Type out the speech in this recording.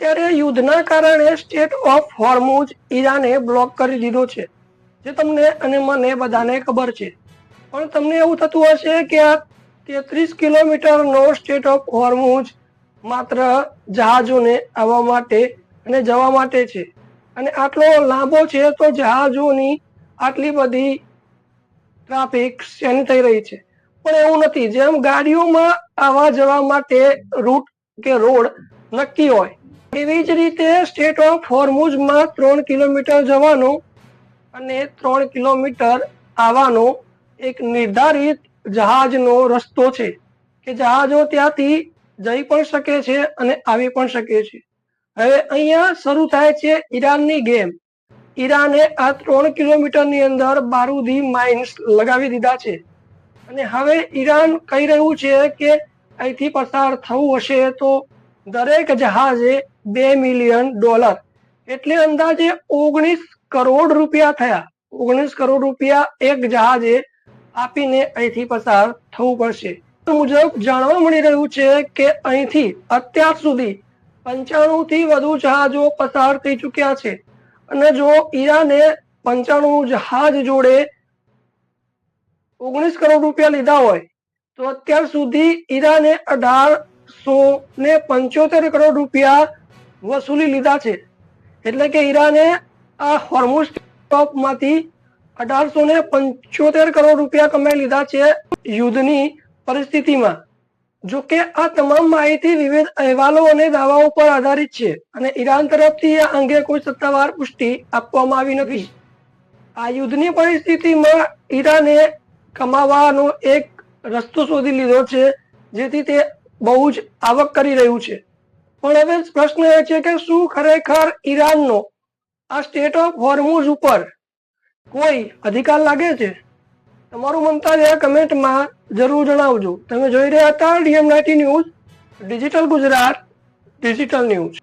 ત્યારે યુદ્ધના કારણે સ્ટેટ ઓફ હોર્મુઝ ઈરાને બ્લોક કરી દીધો છે, જે તમને અને મને બધાને ખબર છે. પણ તમને એવું થતું હશે કે આ 33 કિલોમીટરનો સ્ટેટ ઓફ હોર્મુઝ માત્ર જહાજોને આવવા માટે અને જવા માટે છે, અને આટલો લાંબો છે તો જહાજોની આટલી બધી ટ્રાફિક શેની થઈ રહી છે. પણ એવું નથી. જેમ ગાડીઓમાં આવવા જવા માટે રૂટ કે રોડ નક્કી હોય, એવી જ રીતે સ્ટેટ ઓફ હોર્મુઝમાં 3 કિલોમીટર જવાનો અને 3 કિલોમીટર આવવાનો એક નિર્ધારિત જહાજનો રસ્તો છે કે જહાજો ત્યાંથી જઈ પણ શકે છે અને આવી પણ શકે છે. હવે અહીંયા શરૂ થાય છે ઈરાનની ગેમ. ઈરાને આ 3 કિલોમીટરની અંદર બારૂદી માઇન્સ લગાવી દીધા છે, અને હવે ઈરાન કહી રહ્યું છે કે અહીંથી પસાર થવું હશે તો દરેક જહાજે $2 મિલિયન એટલે અંદાજે 19 કરોડ રૂપિયા થયા. 19 કરોડ રૂપિયા એક જહાજે આપીને અહીંથી પસાર થવું પડશે. મુજબ જાણવા મળી રહ્યું છે કે અહીંથી અત્યાર સુધી 95 થી વધુ જહાજો પસાર થઈ ચુક્યા છે, અને જો ઈરાને 95 જહાજ જોડે 19 કરોડ રૂપિયા લીધા હોય તો અત્યાર સુધી ઈરાને 1875 કરોડ રૂપિયા વસૂલી લીધા છે. એટલે કે ઈરાને આ હોર્મુઝ સ્ટોપમાંથી 1875 કરોડ રૂપિયા કમાઈ લીધા છે યુદ્ધની પરિસ્થિતિમાં. જો કે આ તમામ માહિતી વિવિધ અહેવાલો અને દાવાઓ પર આધારિત છે, અને ઈરાન તરફથી આ અંગે કોઈ સત્તાવાર પુષ્ટિ આપવામાં આવી નથી. આ યુદ્ધની પરિસ્થિતિમાં ઈરાને કમાવાનો એક રસ્તો શોધી લીધો છે, જેથી તે બહુ જ આવક કરી રહ્યું છે. પણ હવે પ્રશ્ન એ છે કે શું ખરેખર ઈરાનનો આ સ્ટેટ ઓફ હોર્મુઝ ઉપર કોઈ અધિકાર લાગે છે? તમારું મંતવ્ય કમેન્ટમાં જરૂર જણાવજો. તમે જોઈ રહ્યા હતા DM90 news, digital Gujarat, digital news.